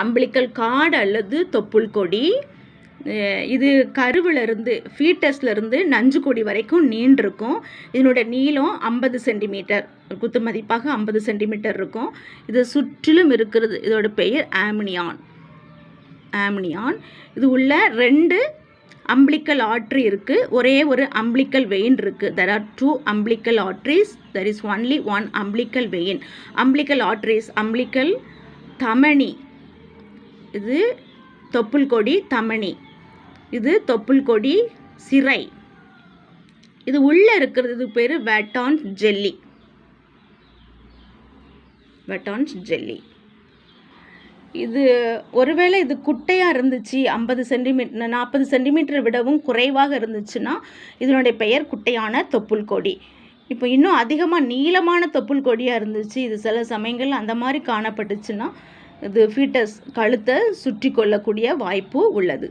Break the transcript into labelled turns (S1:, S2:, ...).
S1: Umbilical card அல்லது தொப்புள் கொடி. இது கருவிலிருந்து ஃபீட்டஸ்லேருந்து நஞ்சு கொடி வரைக்கும் நீண்டிருக்கும். இதனுடைய நீளம் 50 சென்டிமீட்டர், குத்து மதிப்பாக 50 சென்டிமீட்டர் இருக்கும். இது சுற்றிலும் இருக்கிறது. இதோட பெயர் ஆம்னியான். இது உள்ள 2 அம்பிளிக்கல் ஆர்ட்ரி இருக்குது. ஒரே ஒரு அம்பிளிக்கல் வெயின் இருக்குது. There are 2 umbilical arteries. There is only one umbilical vein. Umbilical arteries, umbilical தமனி. இது தொப்புள் கொடி தமனி. இது தொப்புள் கொடி சிரை. இது உள்ளே இருக்கிறது பேர் வேட்டான்ஸ் ஜெல்லி. இது ஒருவேளை இது குட்டையாக இருந்துச்சு, 50 சென்டிமீட்டர் 40 சென்டிமீட்டர் விடவும் குறைவாக இருந்துச்சுன்னா இதனுடைய பெயர் குட்டையான தொப்புள் கொடி. இப்போ இன்னும் அதிகமாக நீளமான தொப்புள் கொடியாக இருந்துச்சு, இது சில சமயங்கள் அந்த மாதிரி காணப்பட்டுச்சுன்னா இது ஃபீட்டஸ் கழுத்தை சுற்றி கொள்ளக்கூடிய வாய்ப்பு உள்ளது.